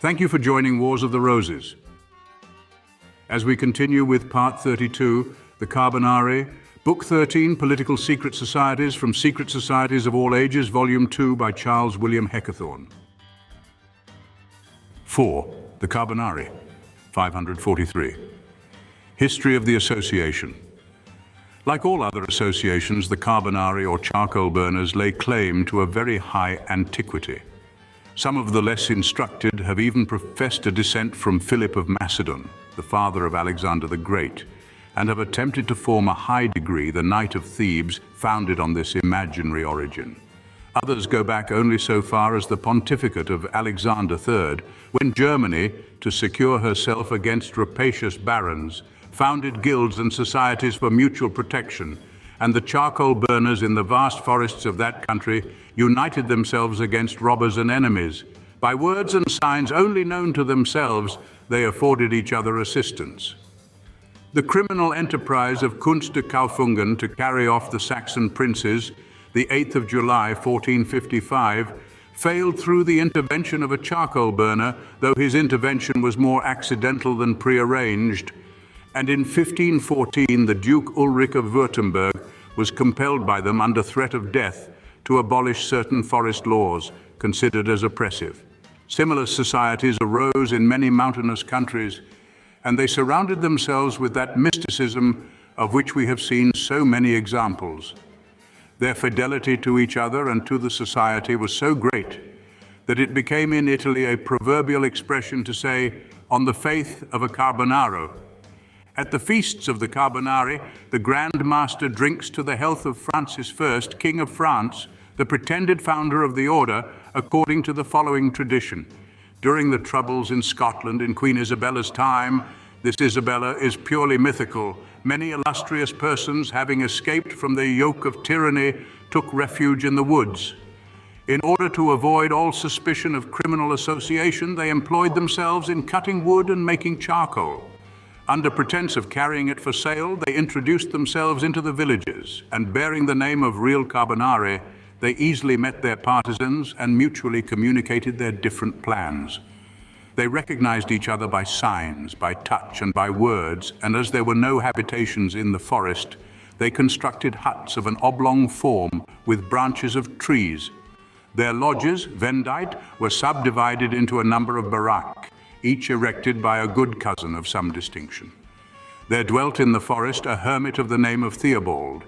Thank you for joining Wars of the Roses. As we continue with Part 32, the Carbonari, Book 13, Political Secret Societies from Secret Societies of All Ages, Volume 2 by Charles William Heckethorn. 4. The Carbonari, 543. History of the Association. Like all other associations, the Carbonari or charcoal burners lay claim to a very high antiquity. Some of the less instructed have even professed a descent from Philip of Macedon, the father of Alexander the Great, and have attempted to form a high degree the Knight of Thebes founded on this imaginary origin. Others go back only so far as the pontificate of Alexander III, when Germany, to secure herself against rapacious barons, founded guilds and societies for mutual protection, and the charcoal burners in the vast forests of that country united themselves against robbers and enemies. By words and signs only known to themselves, they afforded each other assistance. The criminal enterprise of Kunst de Kaufungen to carry off the Saxon princes, the 8th of July, 1455, failed through the intervention of a charcoal burner, though his intervention was more accidental than prearranged. And in 1514, the Duke Ulrich of Württemberg was compelled by them under threat of death to abolish certain forest laws considered as oppressive. Similar societies arose in many mountainous countries, and they surrounded themselves with that mysticism of which we have seen so many examples. Their fidelity to each other and to the society was so great that it became in Italy a proverbial expression to say, "on the faith of a Carbonaro." At the feasts of the Carbonari, the Grand Master drinks to the health of Francis I, King of France, the pretended founder of the order, according to the following tradition. During the troubles in Scotland in Queen Isabella's time, this Isabella is purely mythical. Many illustrious persons, having escaped from the yoke of tyranny, took refuge in the woods. In order to avoid all suspicion of criminal association, they employed themselves in cutting wood and making charcoal. Under pretense of carrying it for sale, they introduced themselves into the villages, and bearing the name of real Carbonari, they easily met their partisans and mutually communicated their different plans. They recognized each other by signs, by touch, and by words, and as there were no habitations in the forest, they constructed huts of an oblong form with branches of trees. Their lodges, vendite, were subdivided into a number of barraques, each erected by a good cousin of some distinction. There dwelt in the forest a hermit of the name of Theobald.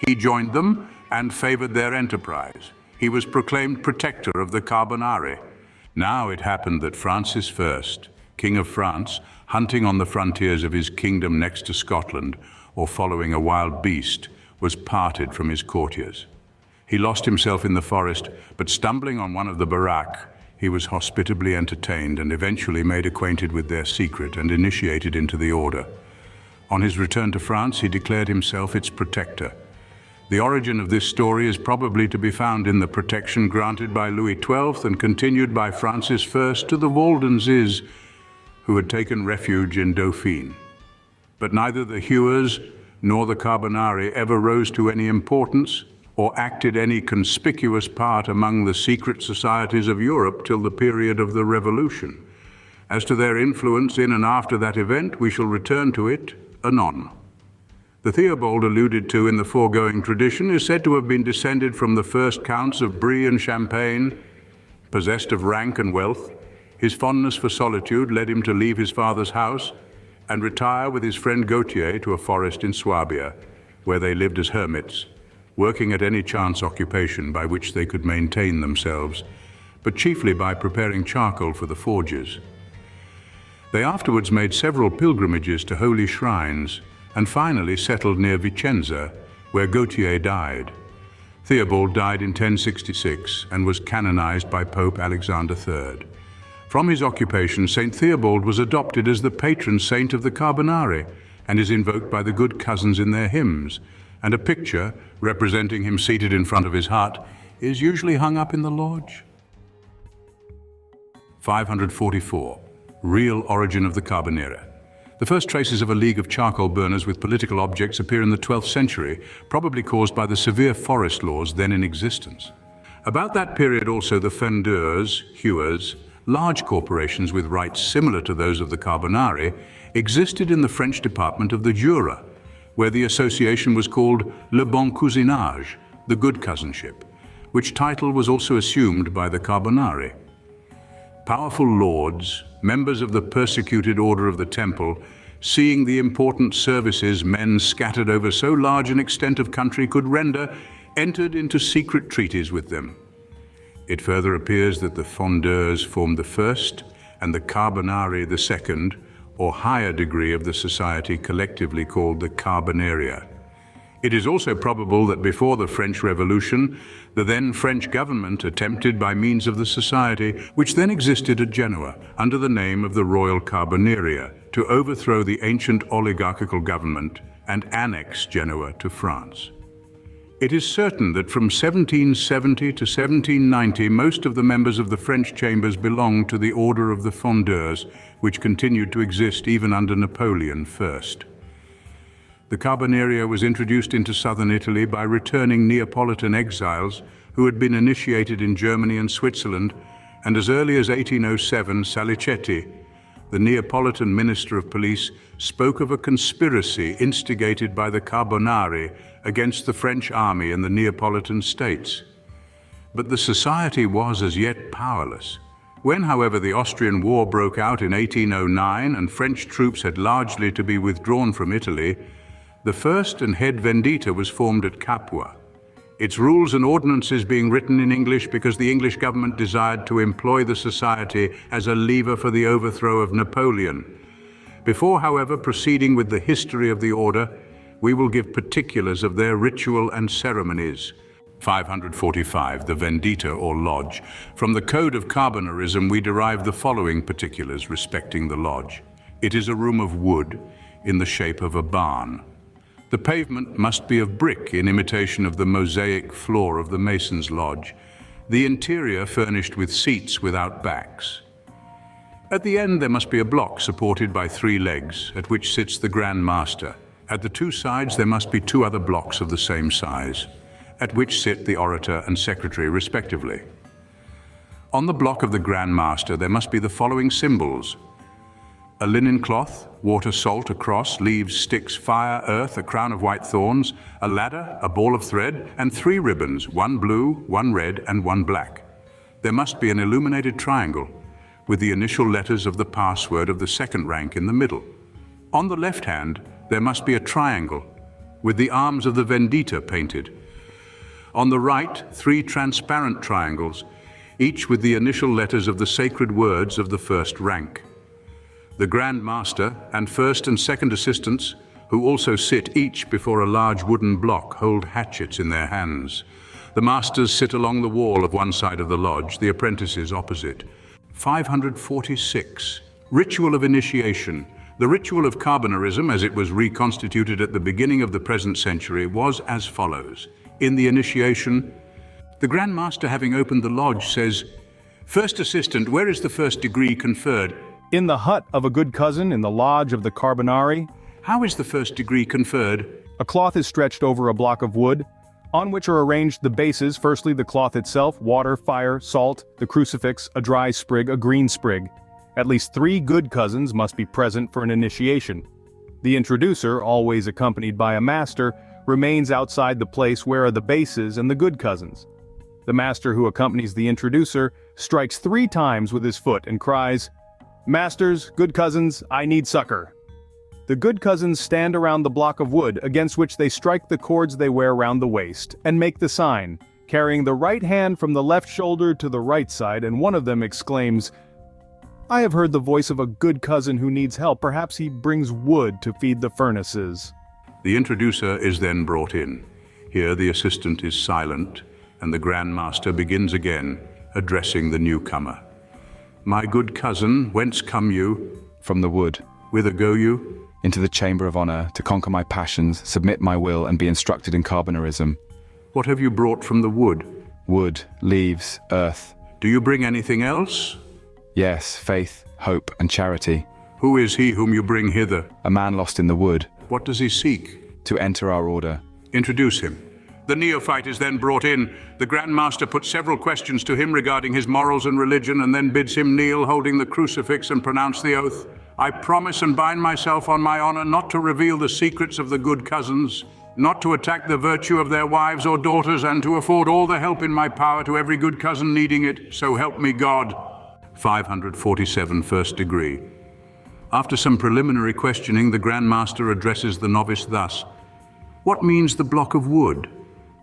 He joined them and favored their enterprise. He was proclaimed protector of the Carbonari. Now it happened that Francis I, King of France, hunting on the frontiers of his kingdom next to Scotland, or following a wild beast, was parted from his courtiers. He lost himself in the forest, but stumbling on one of the barraques, he was hospitably entertained and eventually made acquainted with their secret and initiated into the order. On his return to France, he declared himself its protector. The origin of this story is probably to be found in the protection granted by Louis XII and continued by Francis I to the Waldenses, who had taken refuge in Dauphine. But neither the hewers nor the Carbonari ever rose to any importance or acted any conspicuous part among the secret societies of Europe till the period of the Revolution. As to their influence in and after that event, we shall return to it anon. The Theobald alluded to in the foregoing tradition is said to have been descended from the first counts of Brie and Champagne. Possessed of rank and wealth, his fondness for solitude led him to leave his father's house and retire with his friend Gautier to a forest in Swabia, where they lived as hermits, working at any chance occupation by which they could maintain themselves, but chiefly by preparing charcoal for the forges. They afterwards made several pilgrimages to holy shrines, and finally settled near Vicenza, where Gautier died. Theobald died in 1066 and was canonized by Pope Alexander III. From his occupation, Saint Theobald was adopted as the patron saint of the Carbonari and is invoked by the good cousins in their hymns, and a picture representing him seated in front of his hut is usually hung up in the lodge. 544. Real origin of the Carbonari. The first traces of a league of charcoal burners with political objects appear in the 12th century, probably caused by the severe forest laws then in existence. About that period also the fendeurs, hewers, Large corporations with rights similar to those of the Carbonari existed in the French department of the Jura, where the association was called Le Bon Cousinage, the good cousinship, which title was also assumed by the Carbonari. Powerful lords, members of the persecuted order of the Temple, seeing the important services men scattered over so large an extent of country could render, entered into secret treaties with them. It further appears that the Fondeurs formed the first and the Carbonari the second, or higher degree of the society collectively called the Carbonaria. It is also probable that before the French Revolution, the then French government attempted by means of the society, which then existed at Genoa under the name of the Royal Carbonaria, to overthrow the ancient oligarchical government and annex Genoa to France. It is certain that from 1770 to 1790, most of the members of the French chambers belonged to the Order of the Fondeurs, which continued to exist even under Napoleon I. The Carbonaria was introduced into southern Italy by returning Neapolitan exiles who had been initiated in Germany and Switzerland, and as early as 1807, Salicetti, the Neapolitan Minister of Police, spoke of a conspiracy instigated by the Carbonari against the French army in the Neapolitan states. But the society was as yet powerless. When, however, the Austrian War broke out in 1809 and French troops had largely to be withdrawn from Italy, the first and head vendita was formed at Capua, its rules and ordinances being written in English because the English government desired to employ the society as a lever for the overthrow of Napoleon. Before, however, proceeding with the history of the order, we will give particulars of their ritual and ceremonies. 545, the vendita or lodge. From the Code of Carbonarism, we derive the following particulars respecting the lodge. It is a room of wood in the shape of a barn. The pavement must be of brick in imitation of the mosaic floor of the mason's lodge. The interior furnished with seats without backs. At the end there must be a block supported by 3 legs, at which sits the Grand Master. At the 2 sides there must be 2 other blocks of the same size, at which sit the orator and secretary respectively. On the block of the Grand Master there must be the following symbols: a linen cloth, water, salt, a cross, leaves, sticks, fire, earth, a crown of white thorns, a ladder, a ball of thread, and 3 ribbons, 1 blue, 1 red, and 1 black. There must be an illuminated triangle with the initial letters of the password of the second rank in the middle. On the left hand, there must be a triangle with the arms of the vendita painted. On the right, 3 transparent triangles, each with the initial letters of the sacred words of the first rank. The Grand Master and first and second assistants, who also sit each before a large wooden block, hold hatchets in their hands. The masters sit along the wall of one side of the lodge, the apprentices opposite. 546. Ritual of initiation. The ritual of Carbonarism, as it was reconstituted at the beginning of the present century, was as follows. In the initiation, the Grand Master, having opened the lodge, says, "First assistant, where is the first degree conferred?" In the hut of a good cousin in the lodge of the Carbonari. How is the first degree conferred? A cloth is stretched over a block of wood, on which are arranged the bases, firstly the cloth itself, water, fire, salt, the crucifix, a dry sprig, a green sprig. At least 3 good cousins must be present for an initiation. The introducer, always accompanied by a master, remains outside the place where are the bases and the good cousins. The master who accompanies the introducer strikes 3 times with his foot and cries, "Masters, good cousins, I need succor." The good cousins stand around the block of wood against which they strike the cords they wear round the waist, and make the sign, carrying the right hand from the left shoulder to the right side, and one of them exclaims, "I have heard the voice of a good cousin who needs help. Perhaps he brings wood to feed the furnaces." The introducer is then brought in. Here the assistant is silent, and the Grand Master begins again, addressing the newcomer. "My good cousin, whence come you?" "From the wood." "Whither go you?" "Into the chamber of honor, to conquer my passions, submit my will, and be instructed in Carbonarism." "What have you brought from the wood?" "Wood, leaves, earth." "Do you bring anything else?" "Yes, faith, hope, and charity." "Who is he whom you bring hither?" "A man lost in the wood." "What does he seek?" "To enter our order." "Introduce him." The neophyte is then brought in. The Grand Master puts several questions to him regarding his morals and religion, and then bids him kneel, holding the crucifix, and pronounce the oath. I promise and bind myself on my honor not to reveal the secrets of the good cousins, not to attack the virtue of their wives or daughters, and to afford all the help in my power to every good cousin needing it. So help me God. 547 First Degree. After some preliminary questioning, the Grand Master addresses the novice thus. What means the block of wood?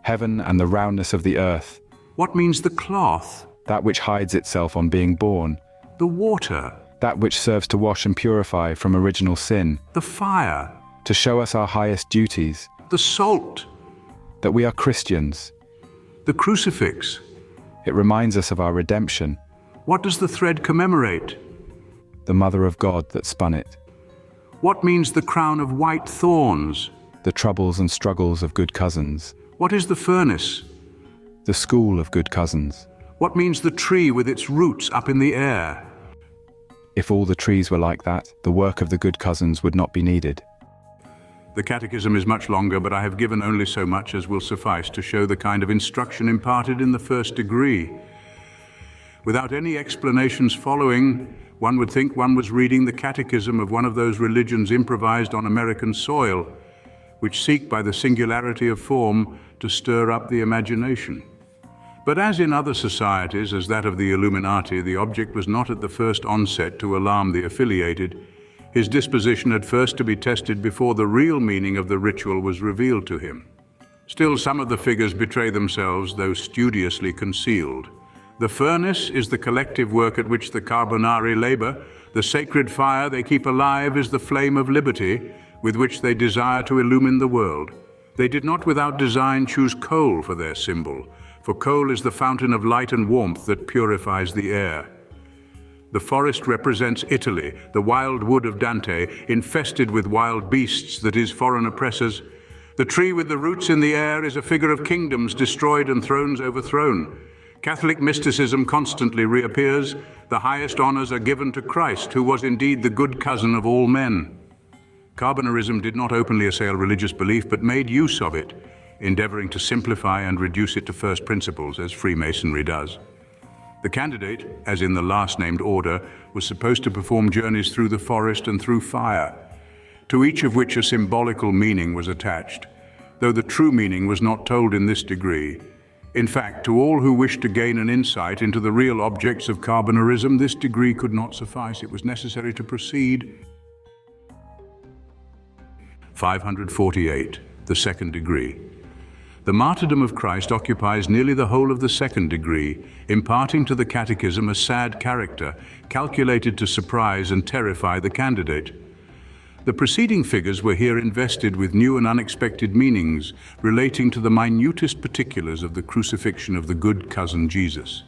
Heaven and the roundness of the earth. What means the cloth? That which hides itself on being born. The water? That which serves to wash and purify from original sin. The fire? To show us our highest duties. The salt? That we are Christians. The crucifix? It reminds us of our redemption. What does the thread commemorate? The Mother of God that spun it. What means the crown of white thorns? The troubles and struggles of good cousins. What is the furnace? The school of good cousins. What means the tree with its roots up in the air? If all the trees were like that, the work of the good cousins would not be needed. The catechism is much longer, but I have given only so much as will suffice to show the kind of instruction imparted in the first degree. Without any explanations following, one would think one was reading the catechism of one of those religions improvised on American soil, which seek by the singularity of form to stir up the imagination. But as in other societies, as that of the Illuminati, the object was not at the first onset to alarm the affiliated. His disposition had first to be tested before the real meaning of the ritual was revealed to him. Still, some of the figures betray themselves, though studiously concealed. The furnace is the collective work at which the Carbonari labor. The sacred fire they keep alive is the flame of liberty, with which they desire to illumine the world. They did not without design choose coal for their symbol, for coal is the fountain of light and warmth that purifies the air. The forest represents Italy, the wild wood of Dante, infested with wild beasts, that is, foreign oppressors. The tree with the roots in the air is a figure of kingdoms destroyed and thrones overthrown. Catholic mysticism constantly reappears. The highest honors are given to Christ, who was indeed the good cousin of all men. Carbonarism did not openly assail religious belief, but made use of it, endeavoring to simplify and reduce it to first principles, as Freemasonry does. The candidate, as in the last-named order, was supposed to perform journeys through the forest and through fire, to each of which a symbolical meaning was attached, though the true meaning was not told in this degree. In fact, to all who wished to gain an insight into the real objects of Carbonarism, this degree could not suffice. It was necessary to proceed. 548, the second degree. The martyrdom of Christ occupies nearly the whole of the second degree, imparting to the catechism a sad character, calculated to surprise and terrify the candidate. The preceding figures were here invested with new and unexpected meanings, relating to the minutest particulars of the crucifixion of the good cousin Jesus,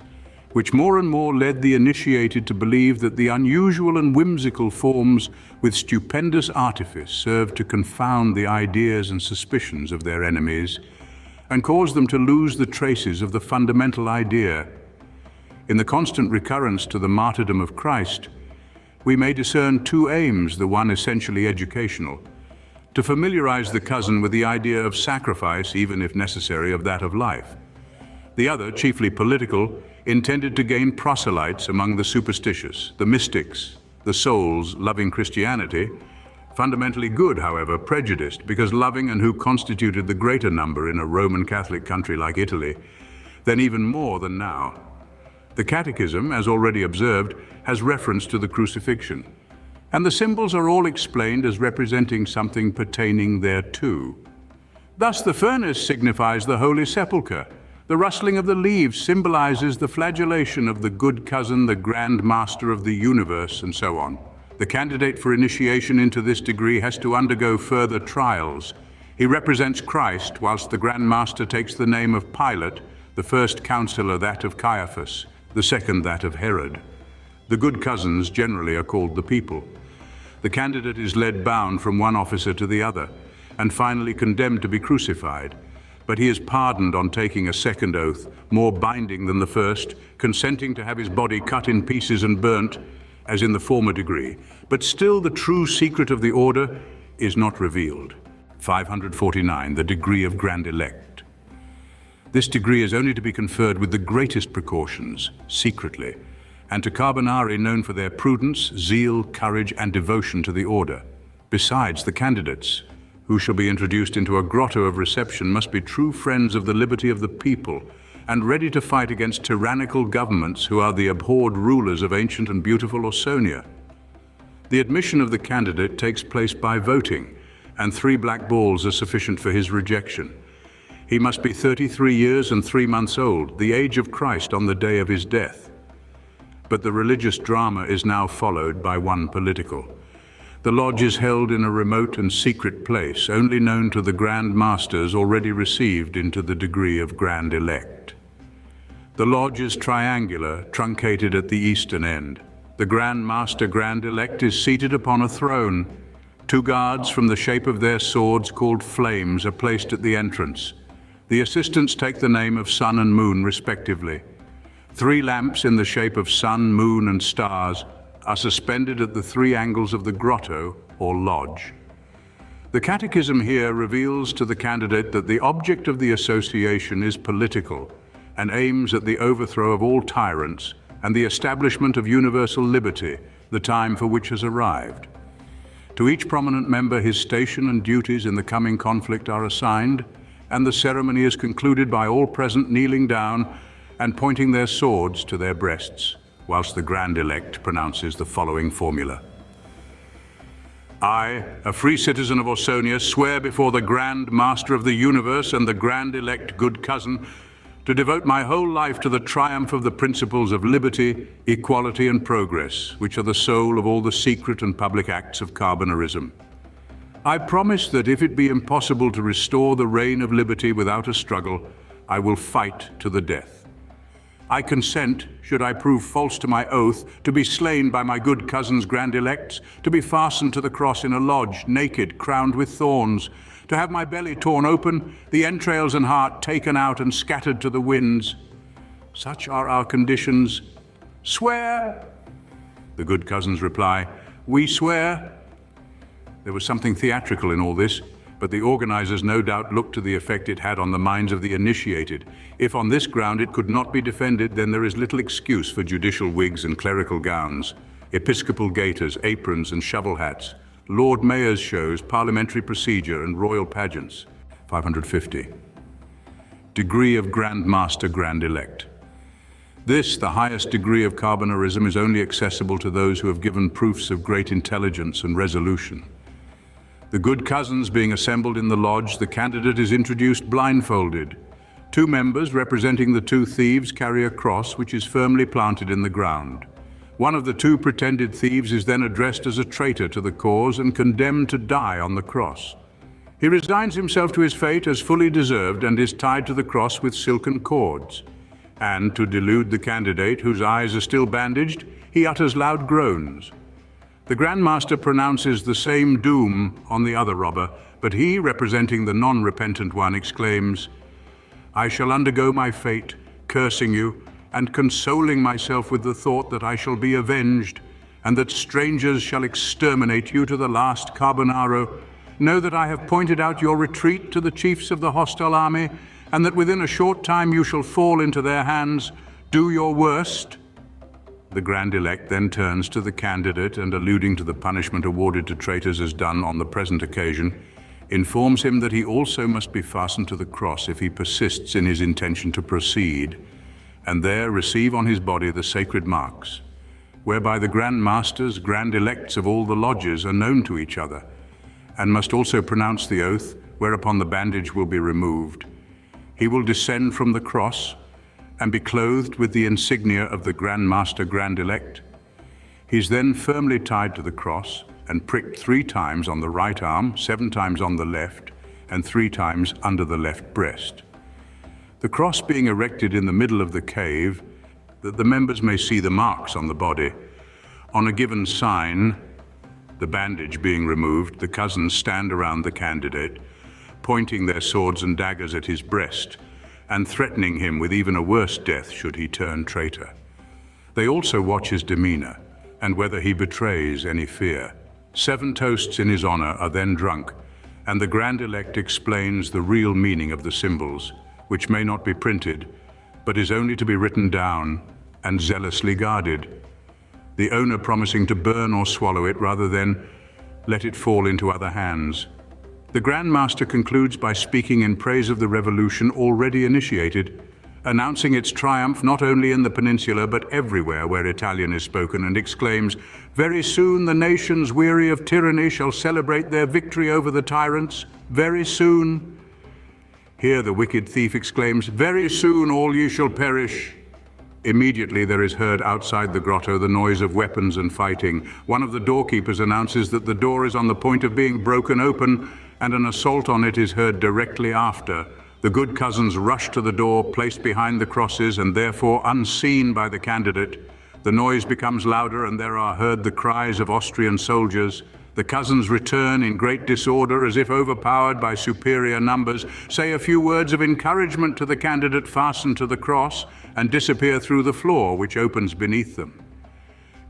which more and more led the initiated to believe that the unusual and whimsical forms with stupendous artifice served to confound the ideas and suspicions of their enemies and cause them to lose the traces of the fundamental idea. In the constant recurrence to the martyrdom of Christ, we may discern two aims, the one essentially educational, to familiarize the cousin with the idea of sacrifice, even if necessary, of that of life. The other, chiefly political, intended to gain proselytes among the superstitious, the mystics, the souls loving Christianity, fundamentally good, however, prejudiced, because loving and who constituted the greater number in a Roman Catholic country like Italy, then even more than now. The Catechism, as already observed, has reference to the crucifixion, and the symbols are all explained as representing something pertaining thereto. Thus the furnace signifies the Holy Sepulchre. The rustling of the leaves symbolizes the flagellation of the good cousin, the Grand Master of the universe, and so on. The candidate for initiation into this degree has to undergo further trials. He represents Christ, whilst the Grand Master takes the name of Pilate, the first counselor that of Caiaphas, the second that of Herod. The good cousins generally are called the people. The candidate is led bound from one officer to the other, and finally condemned to be crucified. But he is pardoned on taking a second oath, more binding than the first, consenting to have his body cut in pieces and burnt, as in the former degree. But still the true secret of the order is not revealed. 549, the degree of Grand Elect. This degree is only to be conferred with the greatest precautions, secretly, and to Carbonari known for their prudence, zeal, courage, and devotion to the order. Besides, the candidates, who shall be introduced into a grotto of reception, must be true friends of the liberty of the people, and ready to fight against tyrannical governments who are the abhorred rulers of ancient and beautiful Ausonia. The admission of the candidate takes place by voting, and 3 black balls are sufficient for his rejection. He must be 33 years and 3 months old, the age of Christ on the day of his death. But the religious drama is now followed by one political. The lodge is held in a remote and secret place, only known to the Grand Masters already received into the degree of Grand Elect. The lodge is triangular, truncated at the eastern end. The Grand Master Grand Elect is seated upon a throne. 2 guards from the shape of their swords called flames are placed at the entrance. The assistants take the name of Sun and Moon respectively. 3 lamps in the shape of sun, moon, and stars are suspended at the 3 angles of the grotto or lodge. The catechism here reveals to the candidate that the object of the association is political and aims at the overthrow of all tyrants and the establishment of universal liberty, the time for which has arrived. To each prominent member his station and duties in the coming conflict are assigned, and the ceremony is concluded by all present kneeling down and pointing their swords to their breasts, whilst the Grand Elect pronounces the following formula. I, a free citizen of Ausonia, swear before the Grand Master of the universe and the Grand Elect good cousin to devote my whole life to the triumph of the principles of liberty, equality, and progress, which are the soul of all the secret and public acts of Carbonarism. I promise that if it be impossible to restore the reign of liberty without a struggle, I will fight to the death. I consent, should I prove false to my oath, to be slain by my good cousin's Grand Elects, to be fastened to the cross in a lodge, naked, crowned with thorns, to have my belly torn open, the entrails and heart taken out and scattered to the winds. Such are our conditions. Swear! The good cousins reply, we swear. There was something theatrical in all this, but the organizers no doubt looked to the effect it had on the minds of the initiated. If on this ground it could not be defended, then there is little excuse for judicial wigs and clerical gowns, episcopal gaiters, aprons and shovel hats, Lord Mayor's shows, parliamentary procedure and royal pageants. 550. Degree of Grand Master Grand Elect. This, the highest degree of Carbonarism, is only accessible to those who have given proofs of great intelligence and resolution. The good cousins being assembled in the lodge, the candidate is introduced blindfolded. 2 members representing the 2 thieves carry a cross which is firmly planted in the ground. One of the 2 pretended thieves is then addressed as a traitor to the cause and condemned to die on the cross. He resigns himself to his fate as fully deserved and is tied to the cross with silken cords. And to delude the candidate, whose eyes are still bandaged, he utters loud groans. The Grand Master pronounces the same doom on the other robber, but he, representing the non-repentant one, exclaims, I shall undergo my fate, cursing you, and consoling myself with the thought that I shall be avenged, and that strangers shall exterminate you to the last Carbonaro. Know that I have pointed out your retreat to the chiefs of the hostile army, and that within a short time you shall fall into their hands. Do your worst. The Grand Elect then turns to the candidate and, alluding to the punishment awarded to traitors as done on the present occasion, informs him that he also must be fastened to the cross if he persists in his intention to proceed, and there receive on his body the sacred marks, whereby the Grand Masters, Grand Elects of all the lodges are known to each other, and must also pronounce the oath, whereupon the bandage will be removed. He will descend from the cross and be clothed with the insignia of the Grand Master Grand Elect. He is then firmly tied to the cross and pricked 3 times on the right arm, 7 times on the left, and 3 times under the left breast. The cross being erected in the middle of the cave, that the members may see the marks on the body. On a given sign, the bandage being removed, the cousins stand around the candidate, pointing their swords and daggers at his breast, and threatening him with even a worse death should he turn traitor. They also watch his demeanor, and whether he betrays any fear. 7 toasts in his honor are then drunk, and the Grand Elect explains the real meaning of the symbols, which may not be printed, but is only to be written down and zealously guarded, the owner promising to burn or swallow it rather than let it fall into other hands. The Grand Master concludes by speaking in praise of the revolution already initiated, announcing its triumph not only in the peninsula but everywhere where Italian is spoken, and exclaims, "Very soon the nations weary of tyranny shall celebrate their victory over the tyrants. Very soon." Here the wicked thief exclaims, "Very soon all ye shall perish." Immediately there is heard outside the grotto the noise of weapons and fighting. One of the doorkeepers announces that the door is on the point of being broken open, and an assault on it is heard directly after. The good cousins rush to the door, placed behind the crosses and therefore unseen by the candidate. The noise becomes louder and there are heard the cries of Austrian soldiers. The cousins return in great disorder, as if overpowered by superior numbers, say a few words of encouragement to the candidate fastened to the cross, and disappear through the floor which opens beneath them.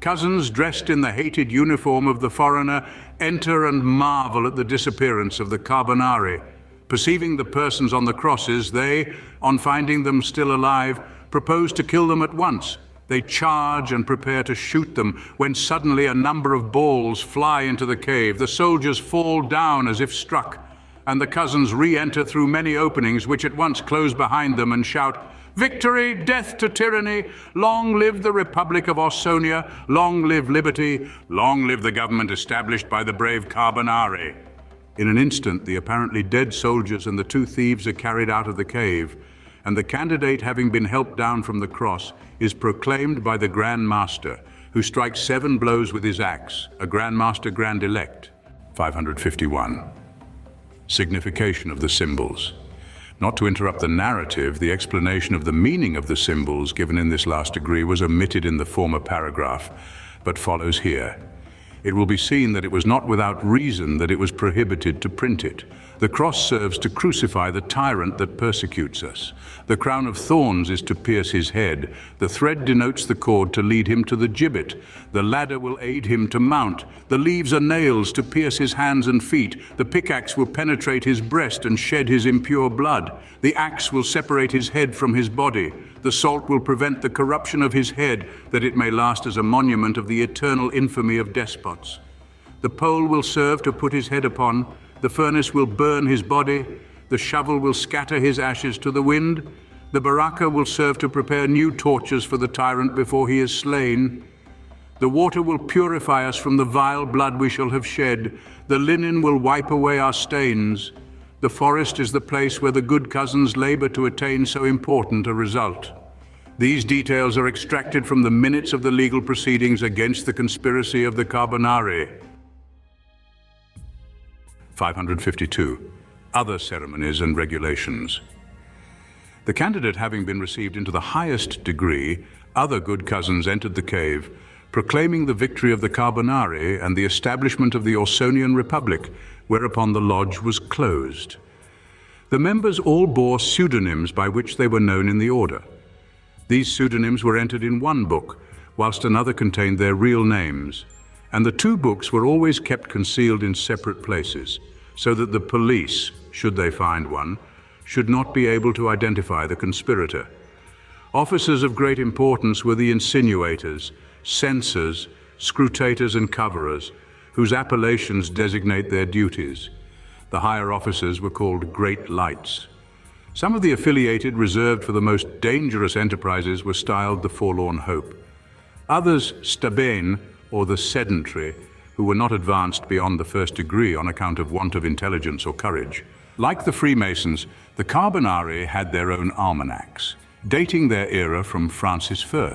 Cousins dressed in the hated uniform of the foreigner enter and marvel at the disappearance of the Carbonari. Perceiving the persons on the crosses, they, on finding them still alive, propose to kill them at once. They charge and prepare to shoot them, when suddenly a number of balls fly into the cave. The soldiers fall down as if struck, and the cousins re-enter through many openings which at once close behind them and shout, "Victory, death to tyranny! Long live the Republic of Ausonia! Long live liberty! Long live the government established by the brave Carbonari!" In an instant, the apparently dead soldiers and the two thieves are carried out of the cave, and the candidate, having been helped down from the cross, is proclaimed by the Grand Master, who strikes 7 blows with his axe, a Grand Master Grand Elect. 551. Signification of the symbols. Not to interrupt the narrative, the explanation of the meaning of the symbols given in this last degree was omitted in the former paragraph, but follows here. It will be seen that it was not without reason that it was prohibited to print it. The cross serves to crucify the tyrant that persecutes us. The crown of thorns is to pierce his head. The thread denotes the cord to lead him to the gibbet. The ladder will aid him to mount. The leaves are nails to pierce his hands and feet. The pickaxe will penetrate his breast and shed his impure blood. The axe will separate his head from his body. The salt will prevent the corruption of his head, that it may last as a monument of the eternal infamy of despots. The pole will serve to put his head upon. The furnace will burn his body. The shovel will scatter his ashes to the wind. The baraka will serve to prepare new tortures for the tyrant before he is slain. The water will purify us from the vile blood we shall have shed. The linen will wipe away our stains. The forest is the place where the good cousins labor to attain so important a result. These details are extracted from the minutes of the legal proceedings against the conspiracy of the Carbonari. 552. Other ceremonies and regulations. The candidate having been received into the highest degree, other good cousins entered the cave, proclaiming the victory of the Carbonari and the establishment of the Ausonian Republic, whereupon the lodge was closed. The members all bore pseudonyms by which they were known in the order. These pseudonyms were entered in one book, whilst another contained their real names, and the 2 books were always kept concealed in separate places, so that the police, should they find one, should not be able to identify the conspirator. Officers of great importance were the insinuators, censors, scrutators and coverers, whose appellations designate their duties. The higher officers were called Great Lights. Some of the affiliated, reserved for the most dangerous enterprises, were styled the Forlorn Hope. Others, Stabane, or the sedentary, who were not advanced beyond the first degree on account of want of intelligence or courage. Like the Freemasons, the Carbonari had their own almanacs, dating their era from Francis I.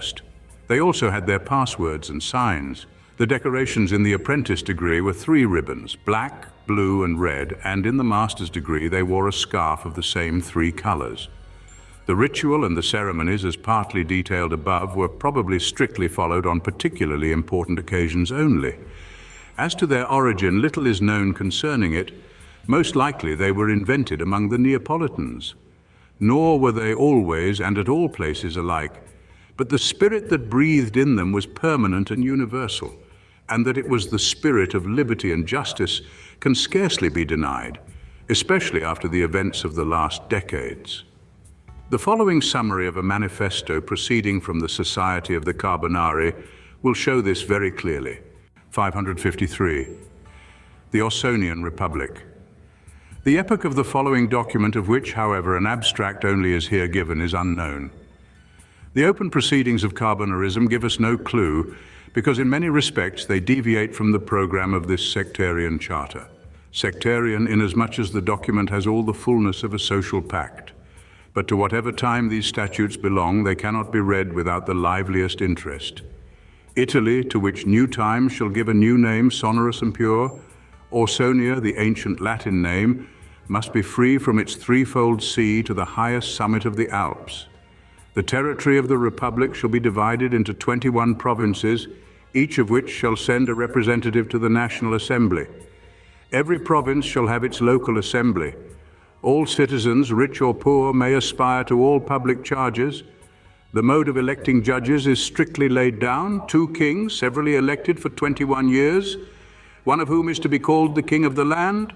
They also had their passwords and signs. The decorations in the apprentice degree were 3 ribbons, black, blue and red, and in the master's degree they wore a scarf of the same 3 colors. The ritual and the ceremonies, as partly detailed above, were probably strictly followed on particularly important occasions only. As to their origin, little is known concerning it. Most likely they were invented among the Neapolitans. Nor were they always and at all places alike, but the spirit that breathed in them was permanent and universal, and that it was the spirit of liberty and justice can scarcely be denied, especially after the events of the last decades. The following summary of a manifesto proceeding from the Society of the Carbonari will show this very clearly. 553. The Ausonian Republic. The epoch of the following document, of which, however, an abstract only is here given, is unknown. The open proceedings of Carbonarism give us no clue, because in many respects they deviate from the program of this sectarian charter. Sectarian inasmuch as the document has all the fullness of a social pact. But to whatever time these statutes belong, they cannot be read without the liveliest interest. Italy, to which new times shall give a new name, sonorous and pure, Ausonia, the ancient Latin name, must be free from its threefold sea to the highest summit of the Alps. The territory of the Republic shall be divided into 21 provinces, each of which shall send a representative to the National Assembly. Every province shall have its local assembly. All citizens, rich or poor, may aspire to all public charges. The mode of electing judges is strictly laid down: 2 kings, severally elected for 21 years, one of whom is to be called the king of the land,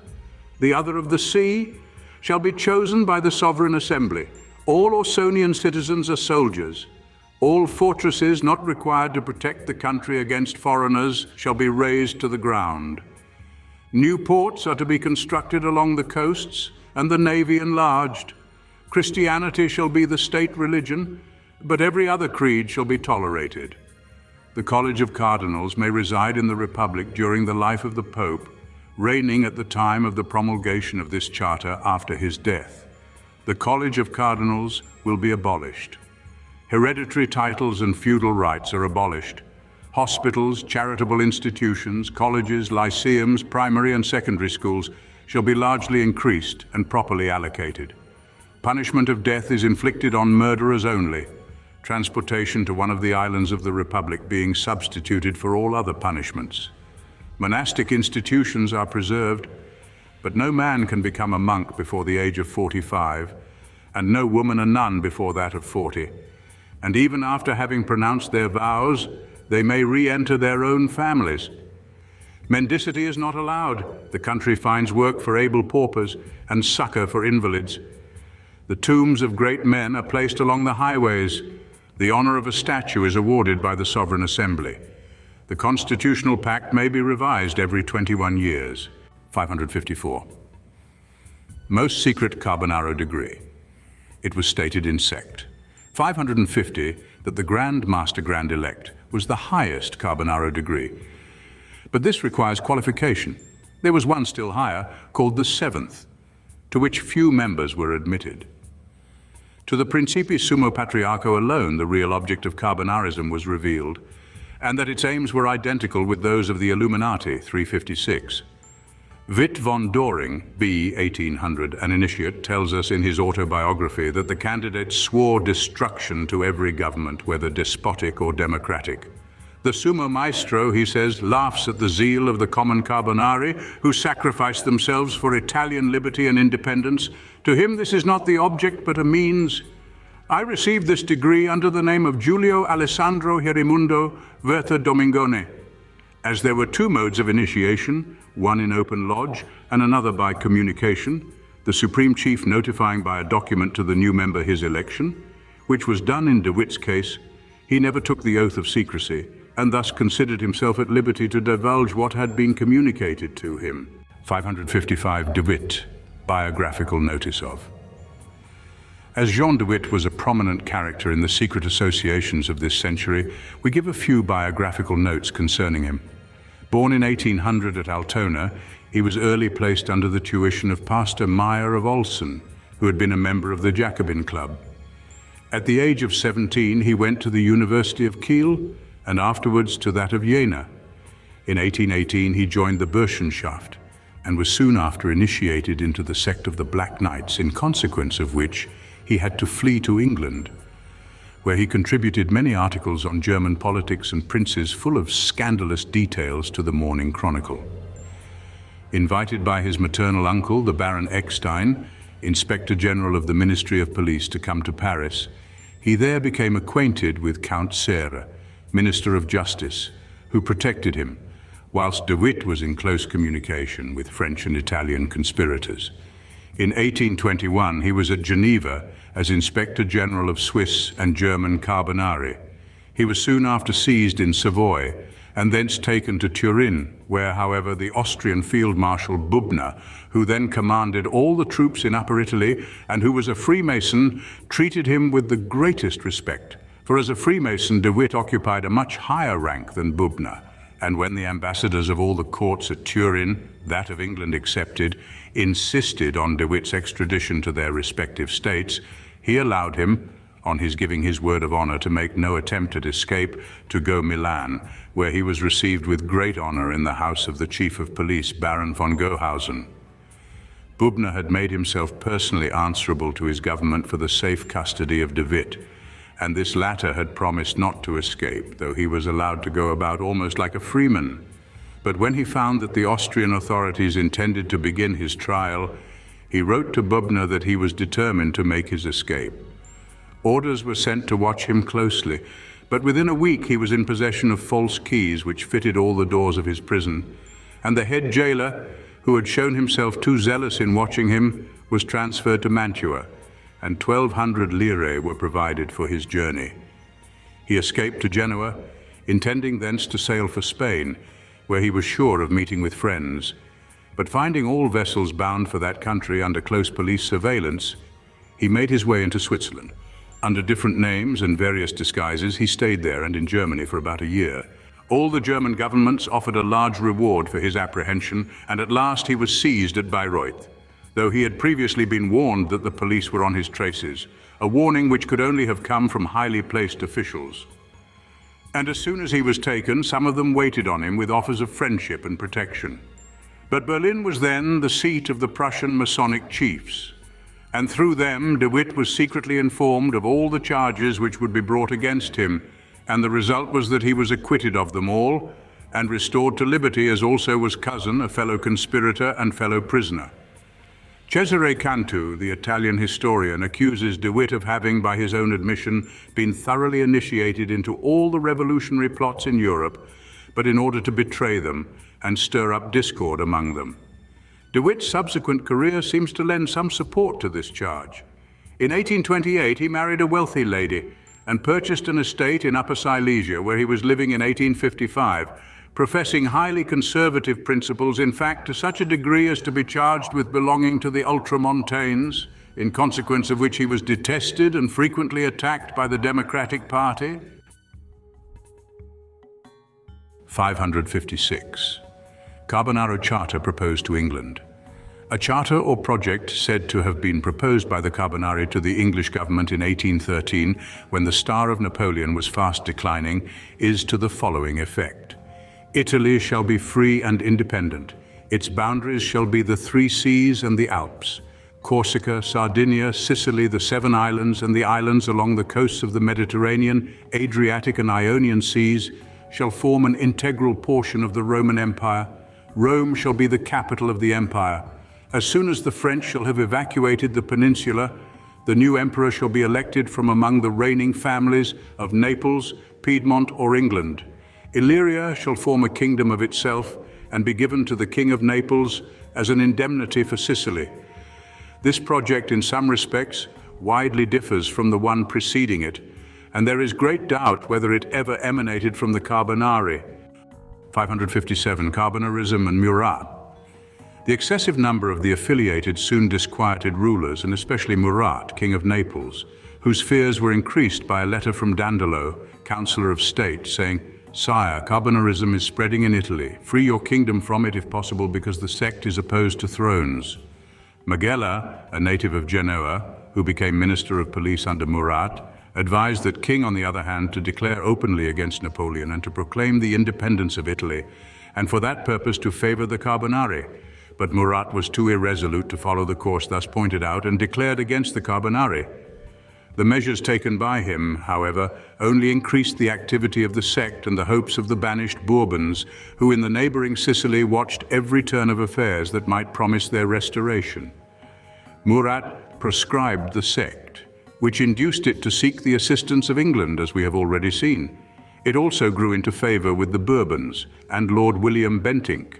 the other of the sea, shall be chosen by the sovereign assembly. All Ausonian citizens are soldiers. All fortresses not required to protect the country against foreigners shall be razed to the ground. New ports are to be constructed along the coasts, and the navy enlarged. Christianity shall be the state religion, but every other creed shall be tolerated. The College of Cardinals may reside in the Republic during the life of the Pope, reigning at the time of the promulgation of this charter after his death. The College of Cardinals will be abolished. Hereditary titles and feudal rights are abolished. Hospitals, charitable institutions, colleges, lyceums, primary and secondary schools shall be largely increased and properly allocated. Punishment of death is inflicted on murderers only, transportation to one of the islands of the Republic being substituted for all other punishments. Monastic institutions are preserved, but no man can become a monk before the age of 45, and no woman a nun before that of 40. And even after having pronounced their vows, they may re-enter their own families. Mendicity is not allowed. The country finds work for able paupers and succor for invalids. The tombs of great men are placed along the highways. The honor of a statue is awarded by the Sovereign Assembly. The Constitutional Pact may be revised every 21 years. 554. Most secret Carbonaro degree. It was stated in sect. 550 that the Grand Master Grand Elect was the highest Carbonaro degree. But this requires qualification. There was one still higher, called the 7th, to which few members were admitted. To the Principi Sumo Patriarcho alone the real object of Carbonarism was revealed, and that its aims were identical with those of the Illuminati, 356. Witt von Doring, B. 1800, an initiate, tells us in his autobiography that the candidates swore destruction to every government, whether despotic or democratic. The Sumo Maestro, he says, laughs at the zeal of the common Carbonari, who sacrificed themselves for Italian liberty and independence. To him this is not the object, but a means. I received this degree under the name of Giulio Alessandro Herimundo Verta Domingone, as there were 2 modes of initiation, one in open lodge and another by communication, the Supreme Chief notifying by a document to the new member his election, which was done in De Witt's case. He never took the oath of secrecy, and thus considered himself at liberty to divulge what had been communicated to him. 555. De Witt, biographical notice of. As Jean de Witt was a prominent character in the secret associations of this century, we give a few biographical notes concerning him. Born in 1800 at Altona, he was early placed under the tuition of Pastor Meyer of Olsen, who had been a member of the Jacobin Club. At the age of 17, he went to the University of Kiel and afterwards to that of Jena. In 1818, he joined the Burschenschaft and was soon after initiated into the sect of the Black Knights, in consequence of which he had to flee to England, where he contributed many articles on German politics and princes full of scandalous details to the Morning Chronicle. Invited by his maternal uncle, the Baron Eckstein, Inspector General of the Ministry of Police, to come to Paris, he there became acquainted with Count Serre, Minister of Justice, who protected him, whilst de Witt was in close communication with French and Italian conspirators. In 1821, he was at Geneva as Inspector General of Swiss and German Carbonari. He was soon after seized in Savoy and thence taken to Turin, where, however, the Austrian Field Marshal Bubna, who then commanded all the troops in Upper Italy and who was a Freemason, treated him with the greatest respect. For as a Freemason, de Witt occupied a much higher rank than Bubna, and when the ambassadors of all the courts at Turin, that of England excepted, insisted on de Witt's extradition to their respective states, he allowed him, on his giving his word of honor to make no attempt at escape, to go Milan, where he was received with great honor in the house of the chief of police, Baron von Gohausen. Bubna had made himself personally answerable to his government for the safe custody of de Witt, and this latter had promised not to escape, though he was allowed to go about almost like a freeman. But when he found that the Austrian authorities intended to begin his trial, he wrote to Bubna that he was determined to make his escape. Orders were sent to watch him closely, but within a week he was in possession of false keys which fitted all the doors of his prison, and the head jailer, who had shown himself too zealous in watching him, was transferred to Mantua, and 1,200 lire were provided for his journey. He escaped to Genoa, intending thence to sail for Spain, where he was sure of meeting with friends. But finding all vessels bound for that country under close police surveillance, he made his way into Switzerland. Under different names and various disguises, he stayed there and in Germany for about a year. All the German governments offered a large reward for his apprehension, and at last he was seized at Bayreuth, though he had previously been warned that the police were on his traces, a warning which could only have come from highly placed officials. And as soon as he was taken, some of them waited on him with offers of friendship and protection. But Berlin was then the seat of the Prussian Masonic chiefs, and through them de Witt was secretly informed of all the charges which would be brought against him, and the result was that he was acquitted of them all and restored to liberty, as also was cousin, a fellow conspirator and fellow prisoner. Cesare Cantu, the Italian historian, accuses de Witt of having, by his own admission, been thoroughly initiated into all the revolutionary plots in Europe, but in order to betray them and stir up discord among them. De Witt's subsequent career seems to lend some support to this charge. In 1828, he married a wealthy lady and purchased an estate in Upper Silesia, where he was living in 1855, professing highly conservative principles, in fact, to such a degree as to be charged with belonging to the ultramontanes, in consequence of which he was detested and frequently attacked by the Democratic Party. 556. Carbonaro Charter proposed to England. A charter or project said to have been proposed by the Carbonari to the English government in 1813, when the star of Napoleon was fast declining, is to the following effect. Italy shall be free and independent. Its boundaries shall be the 3 seas and the Alps. Corsica, Sardinia, Sicily, the 7 islands, and the islands along the coasts of the Mediterranean, Adriatic and Ionian seas shall form an integral portion of the Roman Empire. Rome shall be the capital of the empire. As soon as the French shall have evacuated the peninsula, the new emperor shall be elected from among the reigning families of Naples, Piedmont, or England. Illyria shall form a kingdom of itself and be given to the King of Naples as an indemnity for Sicily. This project, in some respects, widely differs from the one preceding it, and there is great doubt whether it ever emanated from the Carbonari. 557. Carbonarism and Murat. The excessive number of the affiliated soon disquieted rulers, and especially Murat, King of Naples, whose fears were increased by a letter from Dandolo, Councillor of State, saying, "Sire, Carbonarism is spreading in Italy. Free your kingdom from it if possible, because the sect is opposed to thrones." Magella, a native of Genoa, who became Minister of Police under Murat, advised that King, on the other hand, to declare openly against Napoleon and to proclaim the independence of Italy, and for that purpose to favor the Carbonari. But Murat was too irresolute to follow the course thus pointed out and declared against the Carbonari. The measures taken by him, however, only increased the activity of the sect and the hopes of the banished Bourbons, who in the neighboring Sicily watched every turn of affairs that might promise their restoration. Murat proscribed the sect, which induced it to seek the assistance of England, as we have already seen. It also grew into favor with the Bourbons and Lord William Bentinck.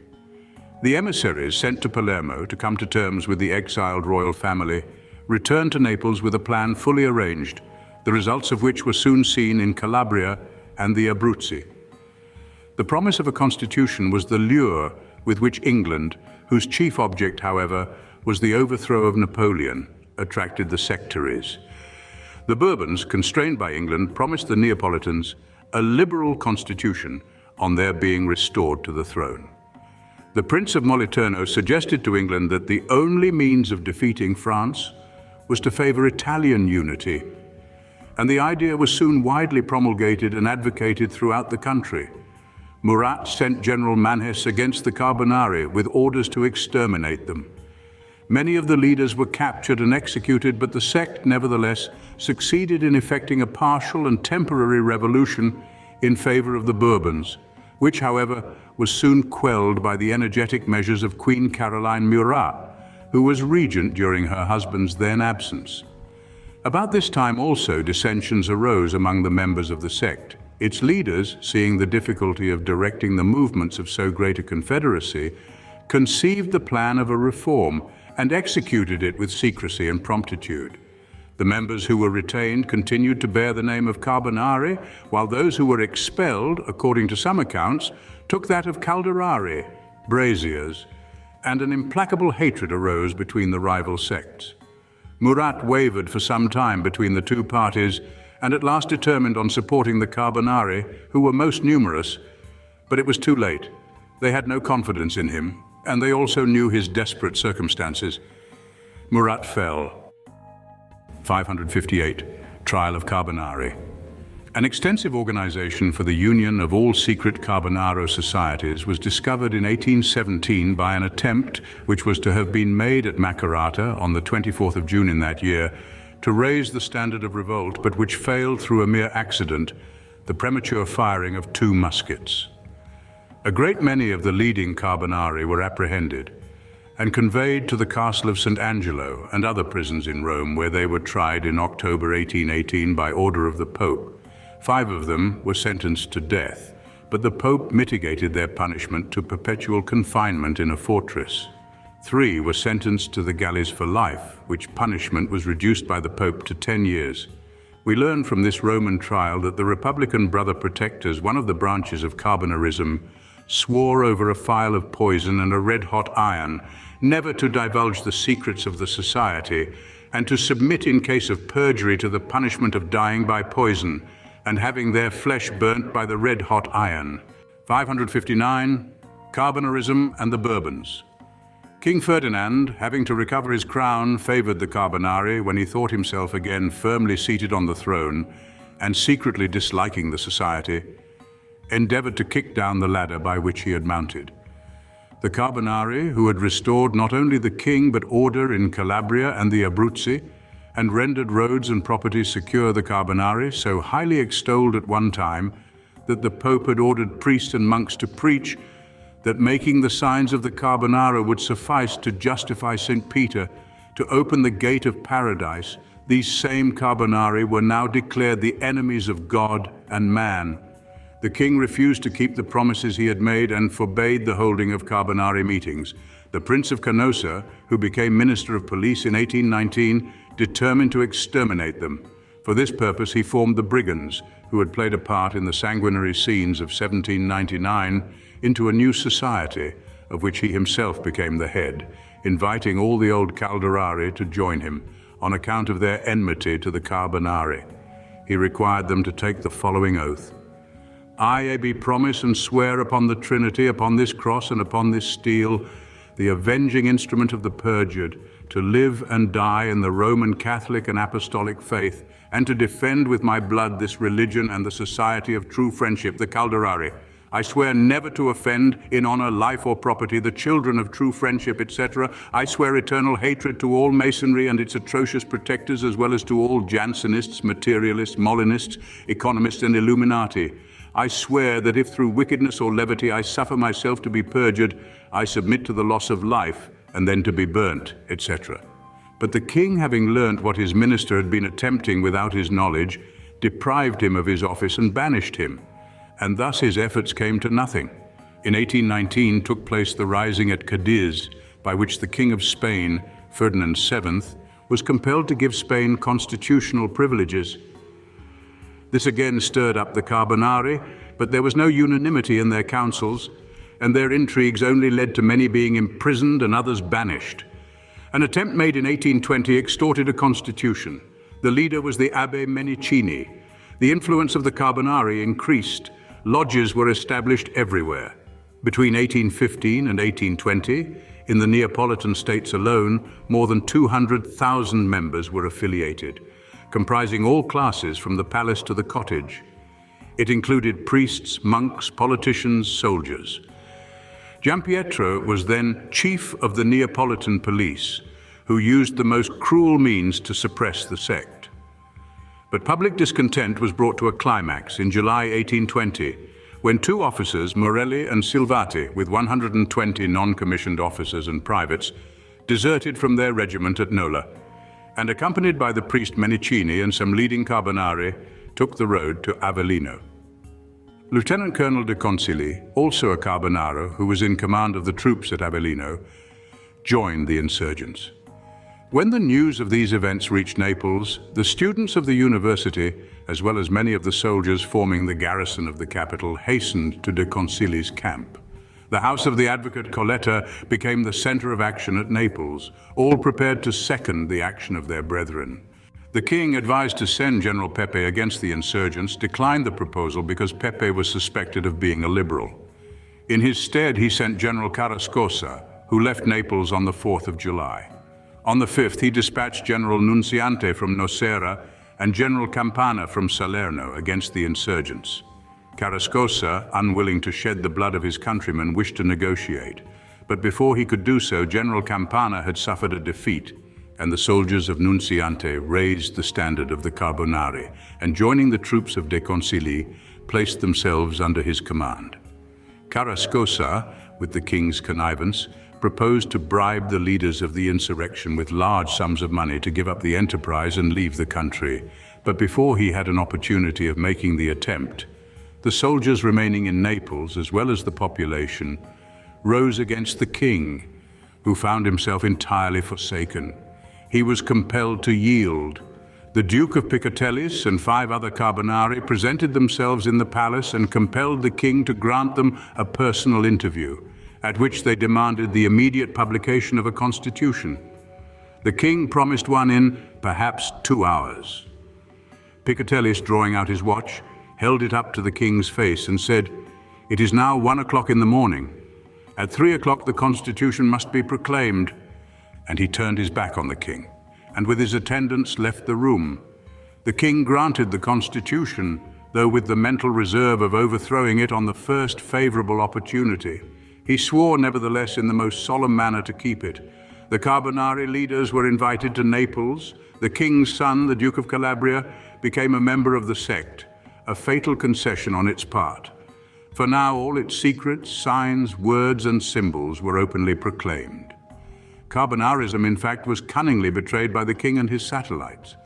The emissaries sent to Palermo to come to terms with the exiled royal family returned to Naples with a plan fully arranged, the results of which were soon seen in Calabria and the Abruzzi. The promise of a constitution was the lure with which England, whose chief object, however, was the overthrow of Napoleon, attracted the sectaries. The Bourbons, constrained by England, promised the Neapolitans a liberal constitution on their being restored to the throne. The Prince of Moliterno suggested to England that the only means of defeating France was to favor Italian unity, and the idea was soon widely promulgated and advocated throughout the country. Murat sent General Manhes against the Carbonari with orders to exterminate them. Many of the leaders were captured and executed, but the sect nevertheless succeeded in effecting a partial and temporary revolution in favor of the Bourbons, which, however, was soon quelled by the energetic measures of Queen Caroline Murat, who was regent during her husband's then absence. About this time also dissensions arose among the members of the sect. Its leaders, seeing the difficulty of directing the movements of so great a confederacy, conceived the plan of a reform and executed it with secrecy and promptitude. The members who were retained continued to bear the name of Carbonari, while those who were expelled, according to some accounts, took that of Calderari, braziers, and an implacable hatred arose between the rival sects. Murat wavered for some time between the two parties and at last determined on supporting the Carbonari, who were most numerous, but it was too late. They had no confidence in him, and they also knew his desperate circumstances. Murat fell. 558, Trial of Carbonari. An extensive organization for the union of all secret Carbonaro societies was discovered in 1817 by an attempt which was to have been made at Macerata on the 24th of June in that year to raise the standard of revolt, but which failed through a mere accident, the premature firing of 2 muskets. A great many of the leading Carbonari were apprehended and conveyed to the castle of St. Angelo and other prisons in Rome, where they were tried in October 1818 by order of the Pope. 5 of them were sentenced to death, but the Pope mitigated their punishment to perpetual confinement in a fortress. 3 were sentenced to the galleys for life, which punishment was reduced by the Pope to 10 years. We learn from this Roman trial that the Republican Brother Protectors, one of the branches of Carbonarism, swore over a phial of poison and a red-hot iron never to divulge the secrets of the society and to submit in case of perjury to the punishment of dying by poison and having their flesh burnt by the red-hot iron. 559, Carbonarism and the Bourbons. King Ferdinand, having to recover his crown, favored the Carbonari when he thought himself again firmly seated on the throne and secretly disliking the society, endeavored to kick down the ladder by which he had mounted. The Carbonari, who had restored not only the king but order in Calabria and the Abruzzi, and rendered roads and properties secure, the Carbonari, so highly extolled at one time that the Pope had ordered priests and monks to preach that making the signs of the Carbonara would suffice to justify St. Peter to open the gate of paradise, these same Carbonari were now declared the enemies of God and man. The king refused to keep the promises he had made and forbade the holding of Carbonari meetings. The Prince of Canossa, who became Minister of Police in 1819, determined to exterminate them. For this purpose, he formed the Brigands, who had played a part in the sanguinary scenes of 1799, into a new society, of which he himself became the head, inviting all the old Calderari to join him on account of their enmity to the Carbonari. He required them to take the following oath: I, AB, promise and swear upon the Trinity, upon this cross and upon this steel, the avenging instrument of the perjured, to live and die in the Roman Catholic and Apostolic faith, and to defend with my blood this religion and the society of true friendship, the Calderari. I swear never to offend in honor, life, or property the children of true friendship, etc. I swear eternal hatred to all Masonry and its atrocious protectors, as well as to all Jansenists, materialists, Molinists, economists, and Illuminati. I swear that if through wickedness or levity I suffer myself to be perjured, I submit to the loss of life, and then to be burnt, etc. But the king, having learnt what his minister had been attempting without his knowledge, deprived him of his office and banished him. And thus his efforts came to nothing. In 1819 took place the rising at Cadiz, by which the King of Spain, Ferdinand VII, was compelled to give Spain constitutional privileges. This again stirred up the Carbonari, but there was no unanimity in their councils, and their intrigues only led to many being imprisoned and others banished. An attempt made in 1820 extorted a constitution. The leader was the Abbé Menicini. The influence of the Carbonari increased. Lodges were established everywhere. Between 1815 and 1820, in the Neapolitan states alone, more than 200,000 members were affiliated, comprising all classes from the palace to the cottage. It included priests, monks, politicians, soldiers. Giampietro was then chief of the Neapolitan police, who used the most cruel means to suppress the sect. But public discontent was brought to a climax in July 1820, when two officers, Morelli and Silvati, with 120 non-commissioned officers and privates, deserted from their regiment at Nola, and accompanied by the priest Menicini and some leading Carbonari, took the road to Avellino. Lieutenant Colonel de Concili, also a Carbonaro who was in command of the troops at Avellino, joined the insurgents. When the news of these events reached Naples, the students of the university, as well as many of the soldiers forming the garrison of the capital, hastened to de Concili's camp. The house of the advocate Colletta became the center of action at Naples, all prepared to second the action of their brethren. The king, advised to send General Pepe against the insurgents, declined the proposal because Pepe was suspected of being a liberal. In his stead, he sent General Carrascosa, who left Naples on the 4th of July. On the 5th, he dispatched General Nunziante from Nocera and General Campana from Salerno against the insurgents. Carrascosa, unwilling to shed the blood of his countrymen, wished to negotiate. But before he could do so, General Campana had suffered a defeat, and the soldiers of Nunziante raised the standard of the Carbonari, and joining the troops of de Concili, placed themselves under his command. Carrascosa, with the king's connivance, proposed to bribe the leaders of the insurrection with large sums of money to give up the enterprise and leave the country. But before he had an opportunity of making the attempt, the soldiers remaining in Naples, as well as the population, rose against the king, who found himself entirely forsaken. He was compelled to yield. The Duke of Piccatellis and 5 other Carbonari presented themselves in the palace and compelled the king to grant them a personal interview, at which they demanded the immediate publication of a constitution. The king promised one in perhaps 2 hours. Piccatellis, drawing out his watch, held it up to the king's face and said, "It is now 1 o'clock in the morning. At 3 o'clock the constitution must be proclaimed." And he turned his back on the king, and with his attendants left the room. The king granted the constitution, though with the mental reserve of overthrowing it on the first favorable opportunity. He swore, nevertheless, in the most solemn manner to keep it. The Carbonari leaders were invited to Naples. The king's son, the Duke of Calabria, became a member of the sect, a fatal concession on its part. For now, all its secrets, signs, words, and symbols were openly proclaimed. Carbonarism, in fact, was cunningly betrayed by the king and his satellites.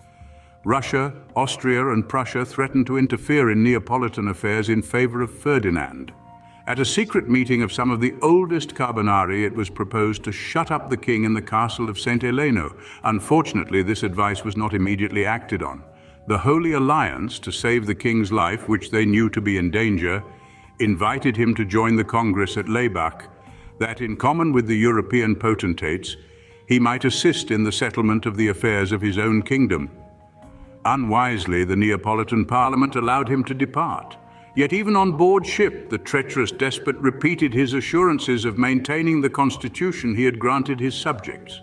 Russia, Austria, and Prussia threatened to interfere in Neapolitan affairs in favor of Ferdinand. At a secret meeting of some of the oldest Carbonari, it was proposed to shut up the king in the castle of St. Eleno. Unfortunately, this advice was not immediately acted on. The Holy Alliance, to save the king's life, which they knew to be in danger, invited him to join the Congress at Laybach, that in common with the European potentates, he might assist in the settlement of the affairs of his own kingdom. Unwisely, the Neapolitan Parliament allowed him to depart. Yet even on board ship, the treacherous despot repeated his assurances of maintaining the constitution he had granted his subjects.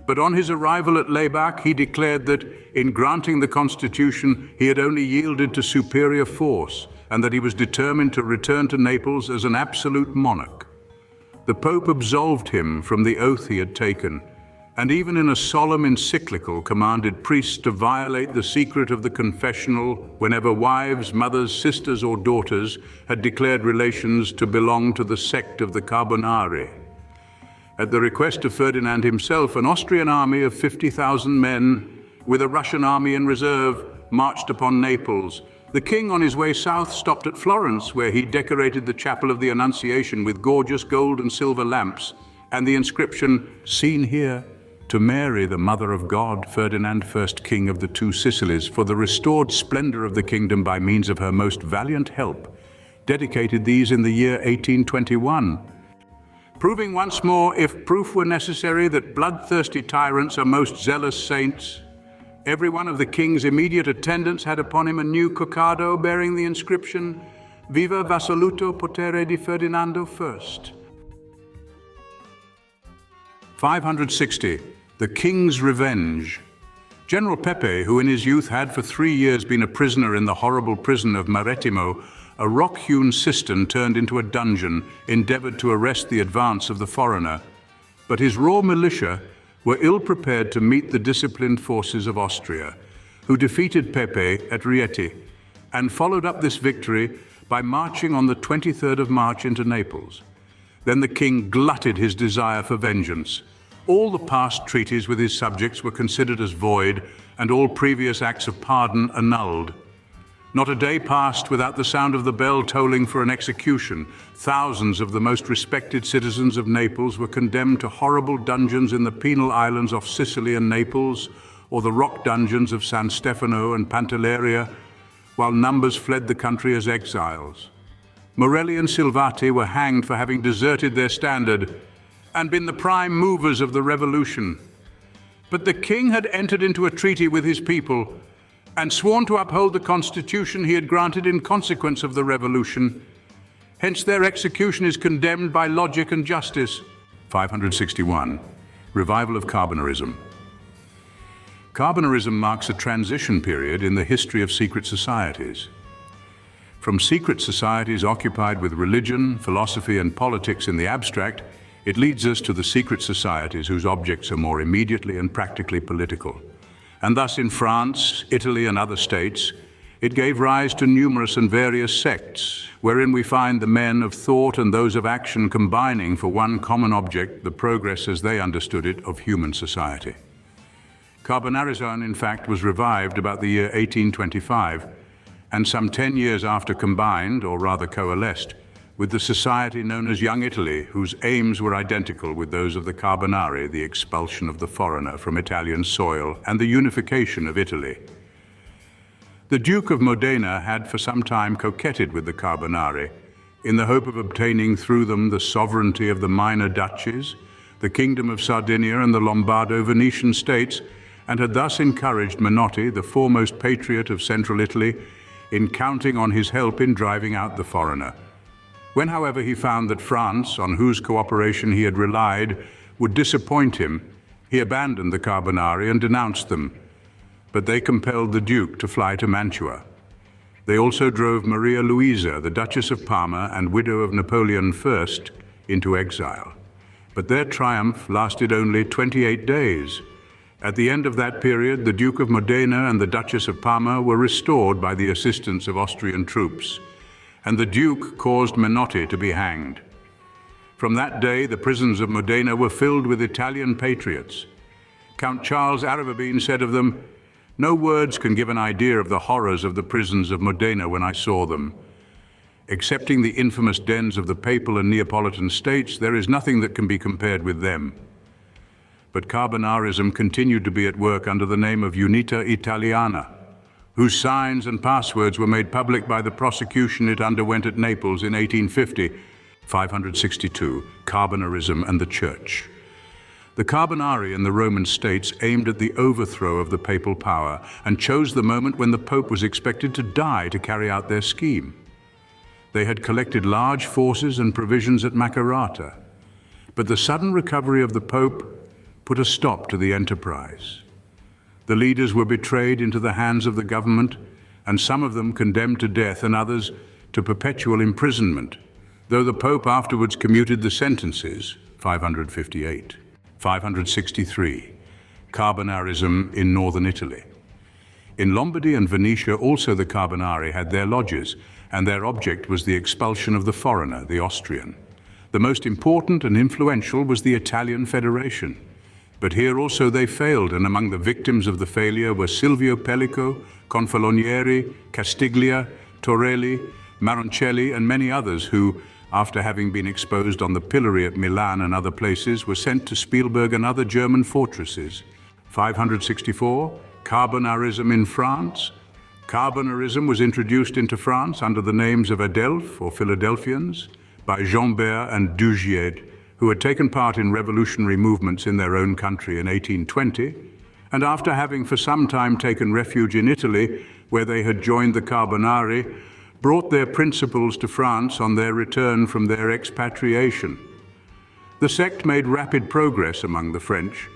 But on his arrival at Laybach, he declared that in granting the constitution, he had only yielded to superior force, and that he was determined to return to Naples as an absolute monarch. The Pope absolved him from the oath he had taken, and even in a solemn encyclical commanded priests to violate the secret of the confessional whenever wives, mothers, sisters, or daughters had declared relations to belong to the sect of the Carbonari. At the request of Ferdinand himself, an Austrian army of 50,000 men, with a Russian army in reserve, marched upon Naples, The king on his way south stopped at Florence, where he decorated the chapel of the Annunciation with gorgeous gold and silver lamps, and the inscription, "Seen here, to Mary, the Mother of God, Ferdinand, first King of the Two Sicilies, for the restored splendor of the kingdom by means of her most valiant help," dedicated these in the year 1821. Proving once more, if proof were necessary, that bloodthirsty tyrants are most zealous saints. Every one of the king's immediate attendants had upon him a new coccado bearing the inscription, "Viva Vassoluto Potere di Ferdinando I." 560. The King's Revenge. General Pepe, who in his youth had for 3 years been a prisoner in the horrible prison of Marettimo, a rock-hewn cistern turned into a dungeon, endeavored to arrest the advance of the foreigner. But his raw militia were ill-prepared to meet the disciplined forces of Austria, who defeated Pepe at Rieti, and followed up this victory by marching on the 23rd of March into Naples. Then the king glutted his desire for vengeance. All the past treaties with his subjects were considered as void, and all previous acts of pardon annulled. Not a day passed without the sound of the bell tolling for an execution. Thousands of the most respected citizens of Naples were condemned to horrible dungeons in the penal islands off Sicily and Naples, or the rock dungeons of San Stefano and Pantelleria, while numbers fled the country as exiles. Morelli and Silvati were hanged for having deserted their standard and been the prime movers of the revolution. But the king had entered into a treaty with his people and sworn to uphold the constitution he had granted in consequence of the revolution. Hence their execution is condemned by logic and justice. 561. Revival of Carbonarism. Carbonarism marks a transition period in the history of secret societies. From secret societies occupied with religion, philosophy, and politics in the abstract, it leads us to the secret societies whose objects are more immediately and practically political. And thus in France, Italy, and other states, it gave rise to numerous and various sects, wherein we find the men of thought and those of action combining for one common object, the progress, as they understood it, of human society. Carbonarism, in fact, was revived about the year 1825, and some 10 years after combined, or rather coalesced, with the society known as Young Italy, whose aims were identical with those of the Carbonari, the expulsion of the foreigner from Italian soil and the unification of Italy. The Duke of Modena had for some time coquetted with the Carbonari, in the hope of obtaining through them the sovereignty of the minor duchies, the Kingdom of Sardinia and the Lombardo-Venetian states, and had thus encouraged Menotti, the foremost patriot of central Italy, in counting on his help in driving out the foreigner. When, however, he found that France, on whose cooperation he had relied, would disappoint him, he abandoned the Carbonari and denounced them, but they compelled the Duke to fly to Mantua. They also drove Maria Luisa, the Duchess of Parma and widow of Napoleon I, into exile. But their triumph lasted only 28 days. At the end of that period, the Duke of Modena and the Duchess of Parma were restored by the assistance of Austrian troops, and the Duke caused Menotti to be hanged. From that day, the prisons of Modena were filled with Italian patriots. Count Charles Arababine said of them, "No words can give an idea of the horrors of the prisons of Modena when I saw them. Excepting the infamous dens of the Papal and Neapolitan states, there is nothing that can be compared with them." But Carbonarism continued to be at work under the name of Unità Italiana, whose signs and passwords were made public by the prosecution it underwent at Naples in 1850. 562. Carbonarism and the Church. The Carbonari in the Roman states aimed at the overthrow of the papal power and chose the moment when the Pope was expected to die to carry out their scheme. They had collected large forces and provisions at Macerata, but the sudden recovery of the Pope put a stop to the enterprise. The leaders were betrayed into the hands of the government, and some of them condemned to death and others to perpetual imprisonment, though the Pope afterwards commuted the sentences. 558. 563. Carbonarism in northern Italy. In Lombardy and Venetia also the Carbonari had their lodges, and their object was the expulsion of the foreigner, the Austrian. The most important and influential was the Italian Federation. But here also they failed, and among the victims of the failure were Silvio Pellico, Confalonieri, Castiglia, Torelli, Maroncelli, and many others who, after having been exposed on the pillory at Milan and other places, were sent to Spielberg and other German fortresses. 564, Carbonarism in France. Carbonarism was introduced into France under the names of Adelphes, or Philadelphians, by Jambert and Dugied, who had taken part in revolutionary movements in their own country in 1820, and after having for some time taken refuge in Italy, where they had joined the Carbonari, brought their principles to France on their return from their expatriation. The sect made rapid progress among the French.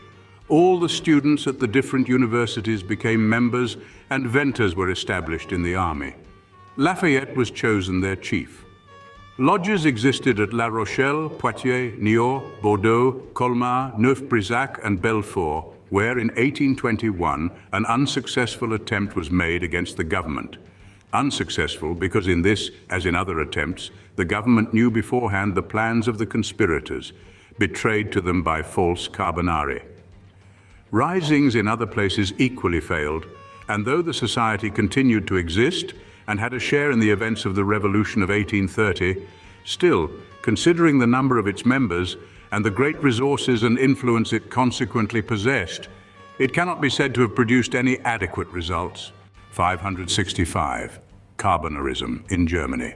All the students at the different universities became members, and venters were established in the army. Lafayette was chosen their chief. Lodges existed at La Rochelle, Poitiers, Niort, Bordeaux, Colmar, Neuf-Brisach, and Belfort, where in 1821 an unsuccessful attempt was made against the government. Unsuccessful because in this, as in other attempts, the government knew beforehand the plans of the conspirators, betrayed to them by false Carbonari. Risings in other places equally failed, and though the society continued to exist and had a share in the events of the Revolution of 1830, still, considering the number of its members and the great resources and influence it consequently possessed, it cannot be said to have produced any adequate results. 565. Carbonarism in Germany.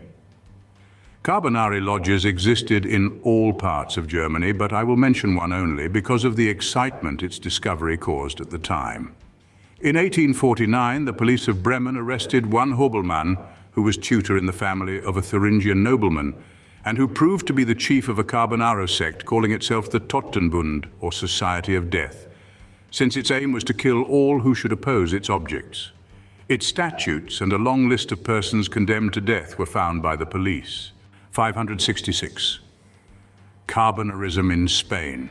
Carbonari lodges existed in all parts of Germany, but I will mention one only because of the excitement its discovery caused at the time. In 1849, the police of Bremen arrested one Hobelmann, who was tutor in the family of a Thuringian nobleman, and who proved to be the chief of a Carbonaro sect calling itself the Totenbund, or Society of Death, since its aim was to kill all who should oppose its objects. Its statutes and a long list of persons condemned to death were found by the police. 566. Carbonarism in Spain.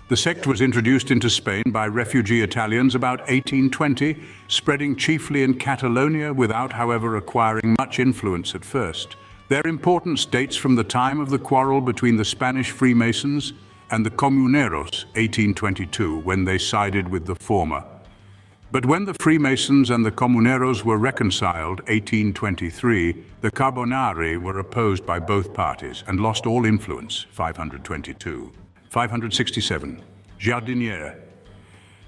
The sect was introduced into Spain by refugee Italians about 1820, spreading chiefly in Catalonia without, however, acquiring much influence at first. Their importance dates from the time of the quarrel between the Spanish Freemasons and the Comuneros, 1822, when they sided with the former. But when the Freemasons and the Comuneros were reconciled, 1823, the Carbonari were opposed by both parties and lost all influence, 522. 567. Jardiniere.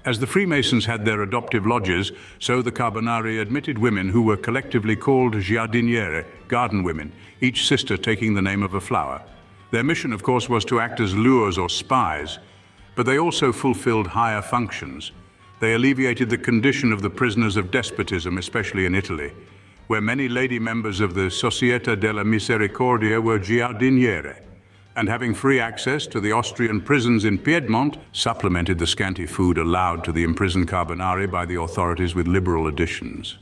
As the Freemasons had their adoptive lodges, so the Carbonari admitted women who were collectively called jardiniere, garden women, each sister taking the name of a flower. Their mission, of course, was to act as lures or spies, but they also fulfilled higher functions. They alleviated the condition of the prisoners of despotism, especially in Italy, where many lady members of the Società della Misericordia were giardiniere, and having free access to the Austrian prisons in Piedmont, supplemented the scanty food allowed to the imprisoned Carbonari by the authorities with liberal additions.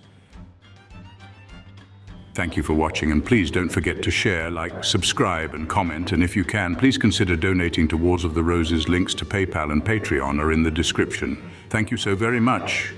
Thank you for watching, and please don't forget to share, like, subscribe, and comment, and if you can, please consider donating to Wars of the Roses. Links to PayPal and Patreon are in the description. Thank you so very much.